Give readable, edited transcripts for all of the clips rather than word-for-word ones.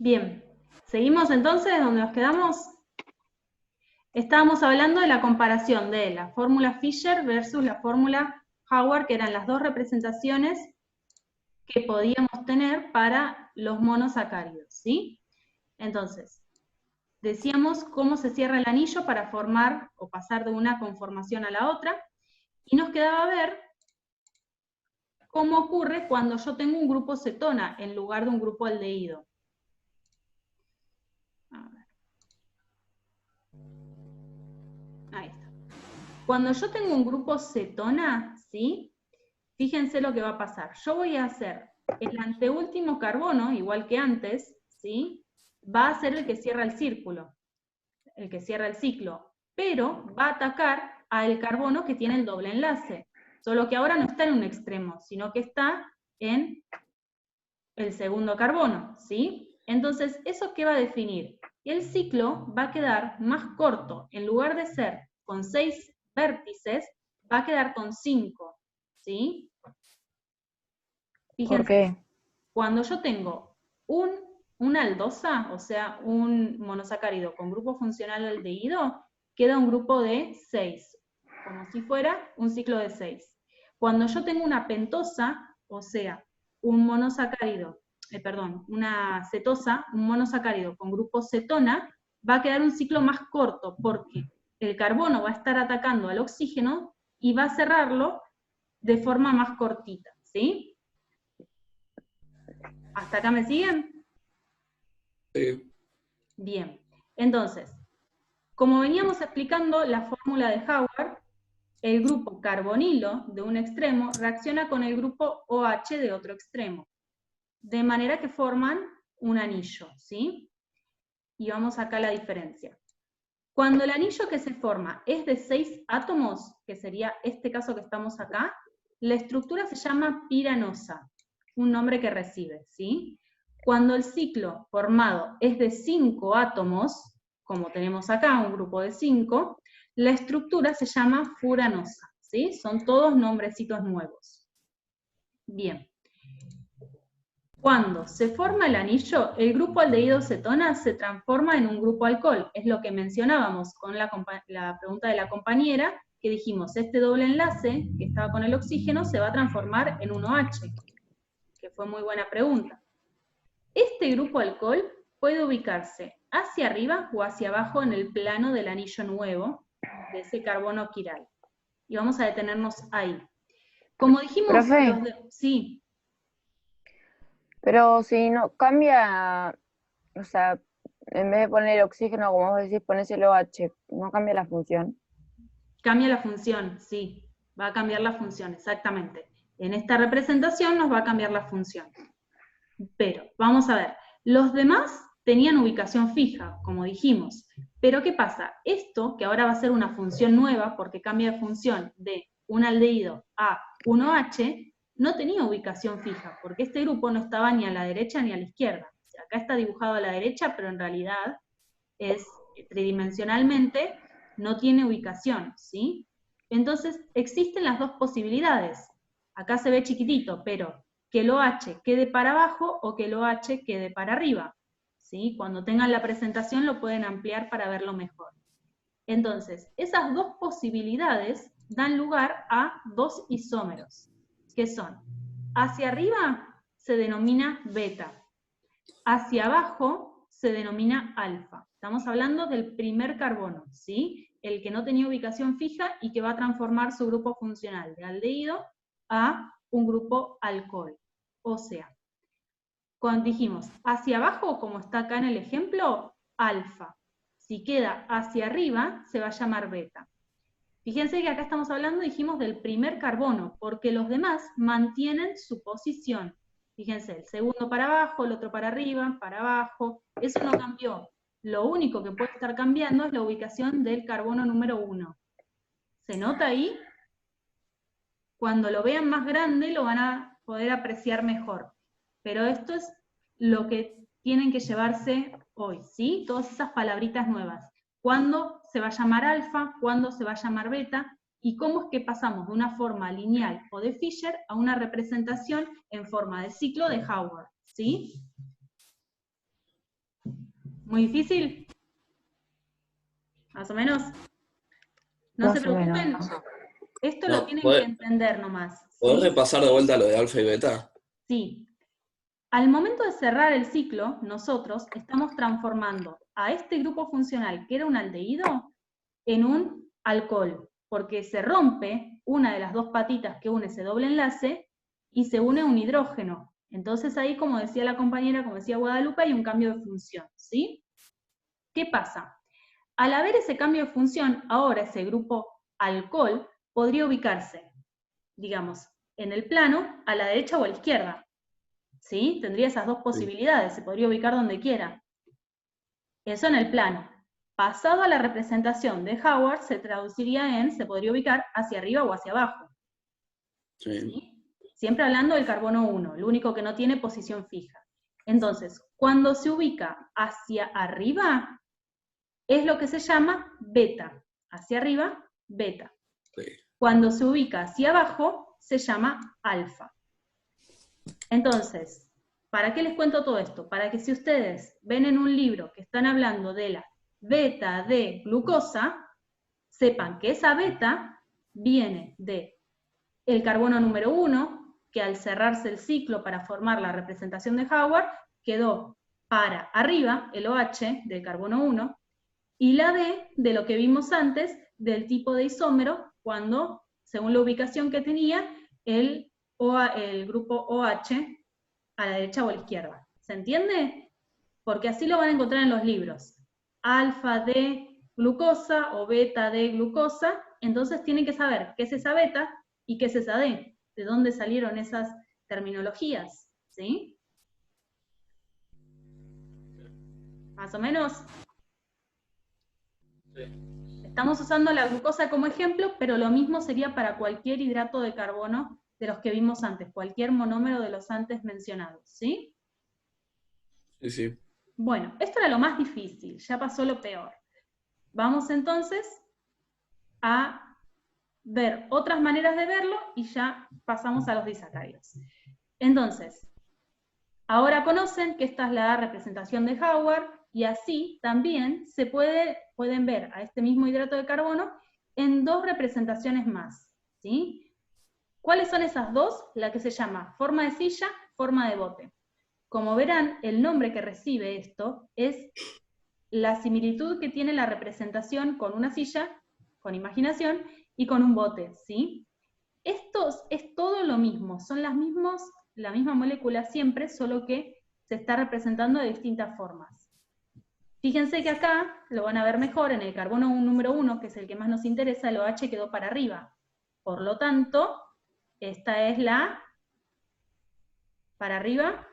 Bien, seguimos entonces donde nos quedamos. Estábamos hablando de la comparación de la fórmula Fisher versus la fórmula Howard, que eran las dos representaciones que podíamos tener para los monosacáridos, ¿sí? Entonces, decíamos cómo se cierra el anillo para formar o pasar de una conformación a la otra, y nos quedaba ver cómo ocurre cuando yo tengo un grupo cetona en lugar de un grupo aldehído. A ver. Ahí está. Cuando yo tengo un grupo cetona, ¿sí? Fíjense lo que va a pasar. Yo voy a hacer el anteúltimo carbono, igual que antes, ¿sí? Va a ser el que cierra el círculo, el que cierra el ciclo, pero va a atacar al carbono que tiene el doble enlace, solo que ahora no está en un extremo, sino que está en el segundo carbono, ¿sí? Entonces, ¿eso qué va a definir? El ciclo va a quedar más corto, en lugar de ser con 6 vértices, va a quedar con 5, ¿sí? ¿Por Fíjense, qué? cuando yo tengo una aldosa, o sea, un monosacárido con grupo funcional aldehído, queda un grupo de 6, como si fuera un ciclo de 6. Cuando yo tengo una pentosa, o sea, un monosacárido, una cetosa, un monosacárido con grupo cetona, va a quedar un ciclo más corto, porque el carbono va a estar atacando al oxígeno y va a cerrarlo de forma más cortita, ¿sí? ¿Hasta acá me siguen? Sí. Bien. Entonces, como veníamos explicando la fórmula de Howard, el grupo carbonilo de un extremo reacciona con el grupo OH de otro extremo, de manera que forman un anillo, ¿sí? Y vamos acá a la diferencia. Cuando el anillo que se forma es de 6 átomos, que sería este caso que estamos acá, la estructura se llama piranosa, un nombre que recibe, ¿sí? Cuando el ciclo formado es de 5 átomos, como tenemos acá, un grupo de 5, la estructura se llama furanosa, ¿sí? Son todos nombrecitos nuevos. Bien. Cuando se forma el anillo, el grupo aldehído cetona se transforma en un grupo alcohol. Es lo que mencionábamos con la pregunta de la compañera, que dijimos, este doble enlace que estaba con el oxígeno se va a transformar en un OH, que fue muy buena pregunta. Este grupo alcohol puede ubicarse hacia arriba o hacia abajo en el plano del anillo nuevo, de ese carbono quiral. Y vamos a detenernos ahí. Como dijimos, Profe, sí. pero si no cambia, o sea, en vez de poner oxígeno, como vos decís, pones el OH, ¿no cambia la función? Cambia la función, sí, va a cambiar la función, exactamente. En esta representación nos va a cambiar la función. Pero, vamos a ver, los demás tenían ubicación fija, como dijimos. Pero, ¿qué pasa? Esto, que ahora va a ser una función nueva, porque cambia de función de un aldehído a un OH, no tenía ubicación fija, porque este grupo no estaba ni a la derecha ni a la izquierda. O sea, acá está dibujado a la derecha, pero en realidad es tridimensionalmente no tiene ubicación, ¿sí? Entonces, existen las dos posibilidades. Acá se ve chiquitito, pero que el OH quede para abajo o que el OH quede para arriba, ¿sí? Cuando tengan la presentación lo pueden ampliar para verlo mejor. Entonces, esas dos posibilidades dan lugar a dos isómeros, que son, hacia arriba se denomina beta, hacia abajo se denomina alfa. Estamos hablando del primer carbono, ¿sí? El que no tenía ubicación fija y que va a transformar su grupo funcional de aldehído a un grupo alcohol. O sea, cuando dijimos hacia abajo, como está acá en el ejemplo, alfa. Si queda hacia arriba, se va a llamar beta. Fíjense que acá estamos hablando, dijimos, del primer carbono, porque los demás mantienen su posición. Fíjense, el segundo para abajo, el otro para arriba, para abajo, eso no cambió. Lo único que puede estar cambiando es la ubicación del carbono número 1. ¿Se nota ahí? Cuando lo vean más grande lo van a poder apreciar mejor. Pero esto es lo que tienen que llevarse hoy, ¿sí? Todas esas palabritas nuevas. ¿Cuándo se va a llamar alfa? ¿Cuándo se va a llamar beta? Y cómo es que pasamos de una forma lineal o de Fisher a una representación en forma de ciclo de Howard, ¿sí? ¿Muy difícil? ¿Más o menos? No Más se o preocupen, menos. esto No, lo tienen que entender nomás. ¿podés ¿sí? repasar de vuelta lo de alfa y beta? Sí. Al momento de cerrar el ciclo, nosotros estamos transformando a este grupo funcional, que era un aldehído, en un alcohol, porque se rompe una de las dos patitas que une ese doble enlace y se une a un hidrógeno. Entonces ahí, como decía la compañera, como decía Guadalupe, hay un cambio de función, ¿sí? ¿Qué pasa? Al haber ese cambio de función, ahora ese grupo alcohol podría ubicarse, digamos, en el plano, a la derecha o a la izquierda. ¿Sí? Tendría esas dos posibilidades, se podría ubicar donde quiera. Eso en el plano. Pasado a la representación de Howard, se traduciría en, se podría ubicar hacia arriba o hacia abajo. Sí. ¿Sí? Siempre hablando del carbono 1, el único que no tiene posición fija. Entonces, cuando se ubica hacia arriba, es lo que se llama beta. Hacia arriba, beta. Sí. Cuando se ubica hacia abajo, se llama alfa. Entonces, ¿para qué les cuento todo esto? Para que si ustedes ven en un libro que están hablando de la beta de glucosa, sepan que esa beta viene de el carbono número 1, que al cerrarse el ciclo para formar la representación de Howard, quedó para arriba, el OH del carbono 1, y la D de lo que vimos antes, del tipo de isómero, cuando, según la ubicación que tenía, el grupo OH a la derecha o a la izquierda. ¿Se entiende? Porque así lo van a encontrar en los libros. Alfa de glucosa o beta de glucosa, entonces tienen que saber qué es esa beta y qué es esa D, de dónde salieron esas terminologías, ¿sí? Más o menos. Sí. Estamos usando la glucosa como ejemplo, pero lo mismo sería para cualquier hidrato de carbono de los que vimos antes, cualquier monómero de los antes mencionados, ¿sí? Sí, sí. Bueno, esto era lo más difícil, ya pasó lo peor. Vamos entonces a ver otras maneras de verlo y ya pasamos a los disacáridos. Entonces, ahora conocen que esta es la representación de Howard y así también se pueden ver a este mismo hidrato de carbono en dos representaciones más, ¿sí? ¿Cuáles son esas dos? La que se llama forma de silla, forma de bote. Como verán, el nombre que recibe esto es la similitud que tiene la representación con una silla, con imaginación, y con un bote, ¿sí? Esto es todo lo mismo, son la misma molécula siempre, solo que se está representando de distintas formas. Fíjense que acá, lo van a ver mejor, en el carbono número 1, que es el que más nos interesa, el OH quedó para arriba. Por lo tanto, esta es la, para arriba,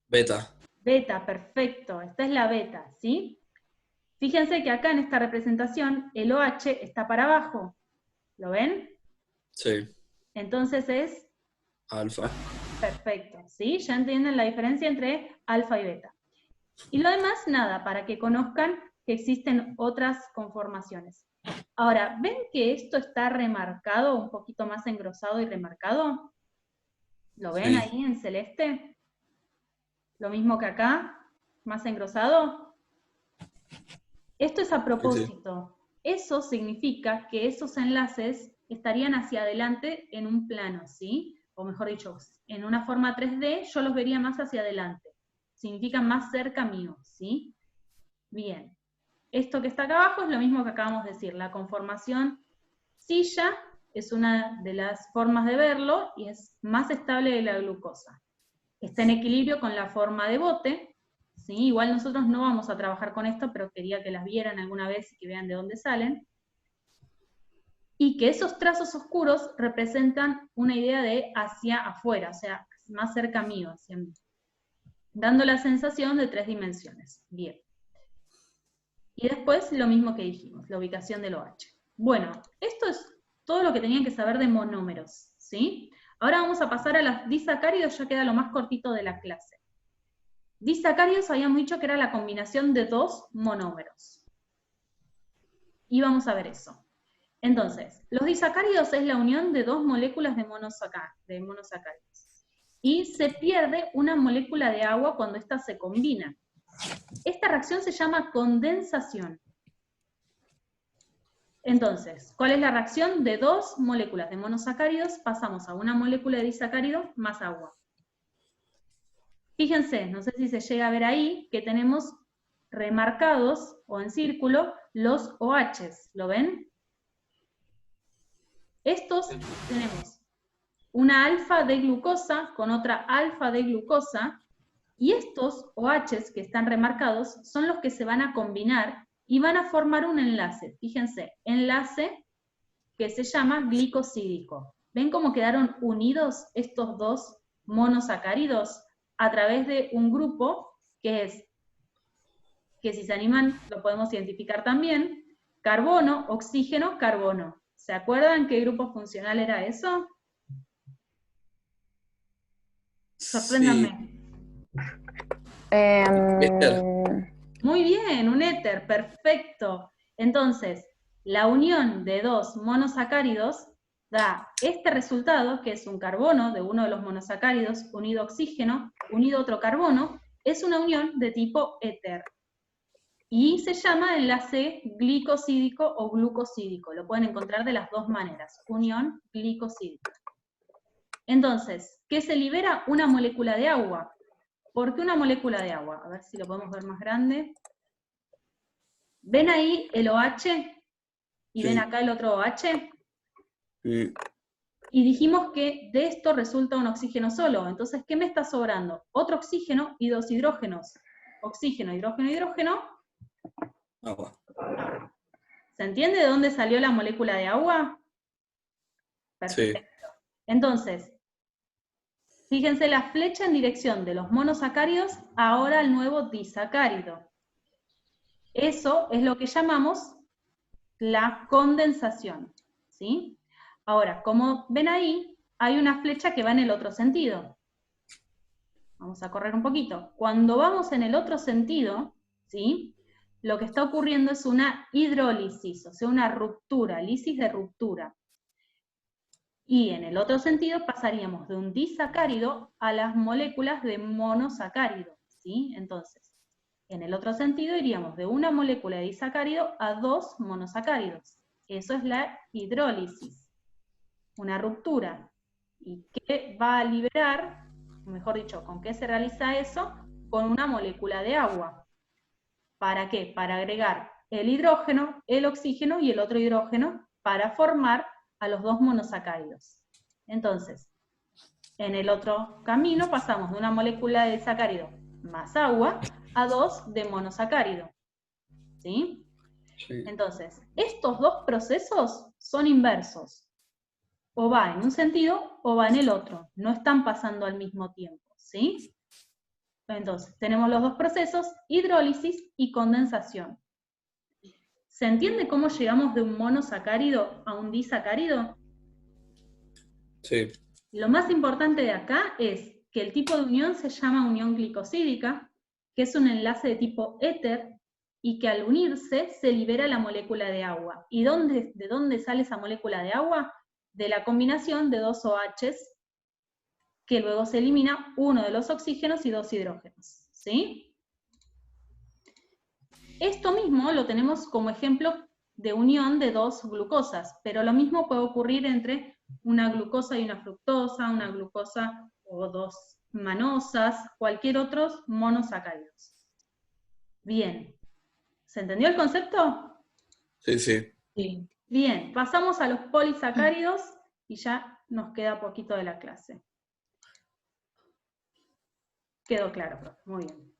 Beta. beta, perfecto, esta es la beta, ¿sí? Fíjense que acá en esta representación el OH está para abajo, ¿lo ven? Sí. Entonces es Alfa. perfecto, ¿sí? Ya entienden la diferencia entre alfa y beta. Y lo demás, nada, para que conozcan que existen otras conformaciones. Ahora, ¿ven que esto está remarcado, un poquito más engrosado y remarcado? ¿Lo ven Sí. ahí en celeste? Lo mismo que acá, más engrosado. Esto es a propósito. Eso significa que esos enlaces estarían hacia adelante en un plano, ¿sí? O mejor dicho, en una forma 3D yo los vería más hacia adelante. Significa más cerca mío, ¿sí? Bien. Esto que está acá abajo es lo mismo que acabamos de decir. La conformación silla es una de las formas de verlo y es más estable de la glucosa. Está en equilibrio con la forma de bote, ¿sí? Igual nosotros no vamos a trabajar con esto, pero quería que las vieran alguna vez y que vean de dónde salen. Y que esos trazos oscuros representan una idea de hacia afuera, o sea, más cerca mío, hacia mí, dando la sensación de 3 dimensiones. Bien. Y después lo mismo que dijimos, la ubicación del OH. Bueno, esto es todo lo que tenían que saber de monómeros, ¿sí? Ahora vamos a pasar a los disacáridos, ya queda lo más cortito de la clase. Disacáridos habíamos dicho que era la combinación de 2 monómeros. Y vamos a ver eso. Entonces, los disacáridos es la unión de 2 moléculas de monosacáridos. Y se pierde una molécula de agua cuando éstas se combinan, Esta reacción se llama condensación. Entonces, ¿cuál es la reacción? De dos moléculas de monosacáridos pasamos a una molécula de disacárido más agua. Fíjense, no sé si se llega a ver ahí, que tenemos remarcados, o en círculo, los OHs, ¿lo ven? Estos tenemos una alfa de glucosa con otra alfa de glucosa, y estos OHs que están remarcados son los que se van a combinar y van a formar un enlace. Fíjense, enlace que se llama glicosídico. ¿Ven cómo quedaron unidos estos dos monosacáridos a través de un grupo que es, que si se animan lo podemos identificar también, carbono, oxígeno, carbono? ¿Se acuerdan qué grupo funcional era eso? Sorpréndanme. Éter. Muy bien, un éter, perfecto. Entonces, la unión de dos monosacáridos da este resultado, que es un carbono de uno de los monosacáridos unido a oxígeno, unido a otro carbono, es una unión de tipo éter. Y se llama enlace glicosídico o glucosídico. Lo pueden encontrar de las dos maneras, unión glicosídica. Entonces, ¿qué se libera? Una molécula de agua. ¿Por qué una molécula de agua? A ver si lo podemos ver más grande. ¿Ven ahí el OH? ¿Y Sí. ven acá el otro OH? Mm, Y dijimos que de esto resulta un oxígeno solo. Entonces, ¿qué me está sobrando? Otro oxígeno y dos hidrógenos. Oxígeno, hidrógeno, hidrógeno. Agua. ¿Se entiende de dónde salió la molécula de agua? Sí. Perfecto. Entonces, fíjense la flecha en dirección de los monosacáridos ahora al nuevo disacárido. Eso es lo que llamamos la condensación, ¿sí? Ahora, como ven ahí, hay una flecha que va en el otro sentido. Vamos a correr un poquito. Cuando vamos en el otro sentido, ¿sí? Lo que está ocurriendo es una hidrólisis, o sea, una ruptura, lisis de ruptura. Y en el otro sentido pasaríamos de un disacárido a las moléculas de monosacárido, ¿sí? Entonces, en el otro sentido iríamos de una molécula de disacárido a dos monosacáridos. Eso es la hidrólisis, una ruptura. ¿Y qué va a liberar? Mejor dicho, ¿con qué se realiza eso? Con una molécula de agua. ¿Para qué? Para agregar el hidrógeno, el oxígeno y el otro hidrógeno para formar a los dos monosacáridos. Entonces, en el otro camino pasamos de una molécula de disacárido más agua a dos de monosacárido. ¿Sí? Sí. Entonces, estos dos procesos son inversos. O va en un sentido o va en el otro. No están pasando al mismo tiempo. ¿Sí? Entonces, tenemos los dos procesos, hidrólisis y condensación. ¿Se entiende cómo llegamos de un monosacárido a un disacárido? Sí. Lo más importante de acá es que el tipo de unión se llama unión glicosídica, que es un enlace de tipo éter, y que al unirse se libera la molécula de agua. ¿Y de dónde sale esa molécula de agua? De la combinación de dos OHs, que luego se elimina uno de los oxígenos y dos hidrógenos. ¿Sí? Esto mismo lo tenemos como ejemplo de unión de dos glucosas, pero lo mismo puede ocurrir entre una glucosa y una fructosa, una glucosa o dos manosas, cualquier otros monosacáridos. Bien, ¿se entendió el concepto? Sí, sí. Sí. Bien, pasamos a los polisacáridos y ya nos queda poquito de la clase. Quedó claro, profe, muy bien.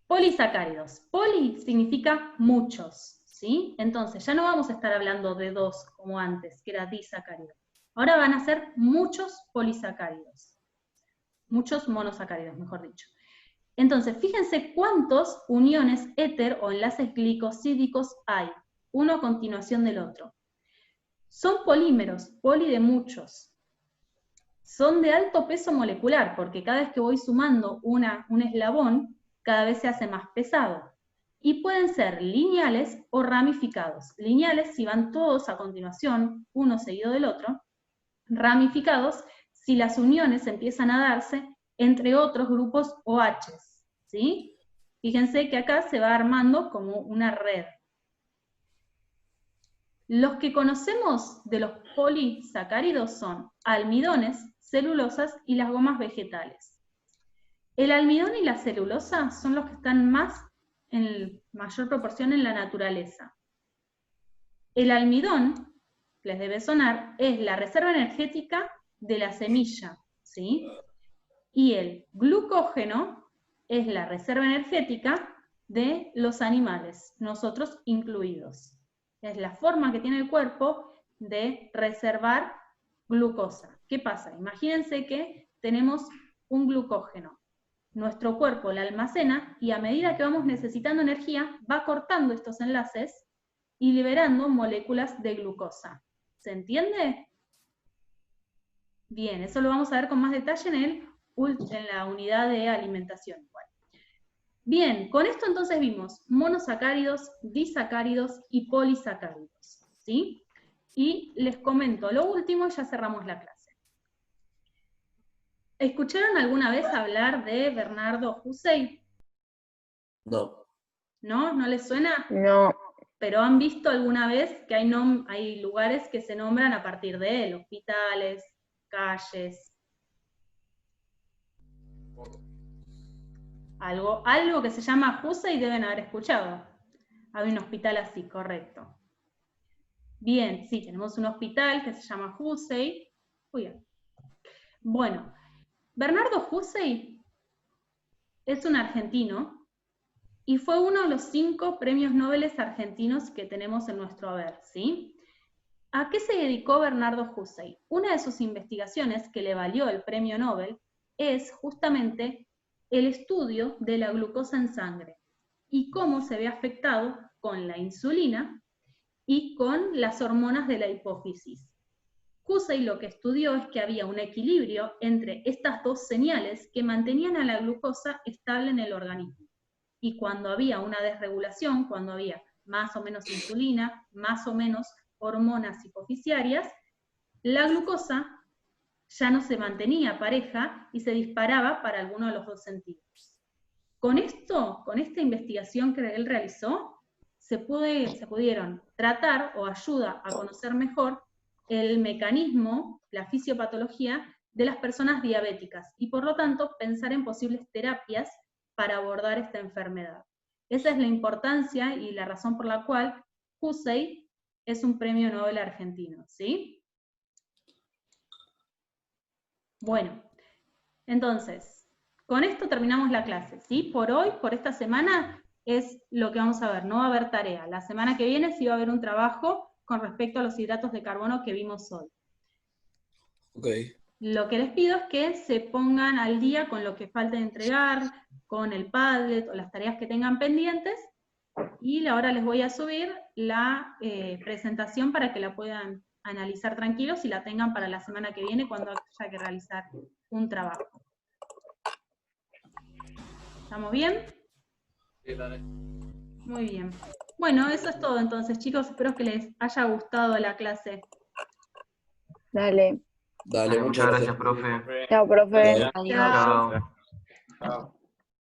Polisacáridos. Poli significa muchos, ¿sí? Entonces, ya no vamos a estar hablando de dos como antes, que era disacárido. Ahora van a ser muchos polisacáridos. Muchos monosacáridos, mejor dicho. Entonces, fíjense cuántos uniones éter o enlaces glicosídicos hay, uno a continuación del otro. Son polímeros, poli de muchos. Son de alto peso molecular, porque cada vez que voy sumando un eslabón, cada vez se hace más pesado. Y pueden ser lineales o ramificados. Lineales si van todos a continuación, uno seguido del otro. Ramificados si las uniones empiezan a darse entre otros grupos OHs, ¿sí? Fíjense que acá se va armando como una red. Los que conocemos de los polisacáridos son almidones, celulosas y las gomas vegetales. El almidón y la celulosa son los que están más en mayor proporción en la naturaleza. El almidón, les debe sonar, es la reserva energética de la semilla, ¿sí? Y el glucógeno es la reserva energética de los animales, nosotros incluidos. Es la forma que tiene el cuerpo de reservar glucosa. ¿Qué pasa? Imagínense que tenemos un glucógeno. Nuestro cuerpo la almacena y a medida que vamos necesitando energía, va cortando estos enlaces y liberando moléculas de glucosa. ¿Se entiende? Bien, eso lo vamos a ver con más detalle en la unidad de alimentación. Bueno. Bien, con esto entonces vimos monosacáridos, disacáridos y polisacáridos, ¿sí? Y les comento lo último y ya cerramos la clase. ¿Escucharon alguna vez hablar de Bernardo Hussey? No. ¿No? ¿No les suena? No. Pero han visto alguna vez que hay lugares que se nombran a partir de él, hospitales, calles. Algo que se llama Hussey deben haber escuchado. Hay un hospital así, correcto. Bien, sí, tenemos un hospital que se llama Hussey. Bueno, Bernardo Hussey es un argentino y fue uno de los 5 premios Nobel argentinos que tenemos en nuestro haber, ¿sí? ¿A qué se dedicó Bernardo Hussey? Una de sus investigaciones que le valió el premio Nobel es justamente el estudio de la glucosa en sangre y cómo se ve afectado con la insulina y con las hormonas de la hipófisis. Hussey lo que estudió es que había un equilibrio entre estas dos señales que mantenían a la glucosa estable en el organismo. Y cuando había una desregulación, cuando había más o menos insulina, más o menos hormonas hipofisiarias, la glucosa ya no se mantenía pareja y se disparaba para alguno de los dos sentidos. Con esta investigación que él realizó, se pudieron tratar o ayuda a conocer mejor el mecanismo, la fisiopatología de las personas diabéticas y por lo tanto pensar en posibles terapias para abordar esta enfermedad. Esa es la importancia y la razón por la cual Hussey es un premio Nobel argentino, ¿sí? Bueno, entonces, con esto terminamos la clase, ¿sí? Por hoy, por esta semana, es lo que vamos a ver, no va a haber tarea. La semana que viene sí va a haber un trabajo con respecto a los hidratos de carbono que vimos hoy. Ok. Lo que les pido es que se pongan al día con lo que falta de entregar, con el Padlet o las tareas que tengan pendientes, y ahora les voy a subir la presentación para que la puedan analizar tranquilos y la tengan para la semana que viene cuando haya que realizar un trabajo. ¿Estamos bien? Sí, dale. Muy bien. Bueno, eso es todo entonces, chicos. Espero que les haya gustado la clase. Dale. Dale, muchas gracias, profe. Chao, profe. Chao. Adiós. Chao. Chao.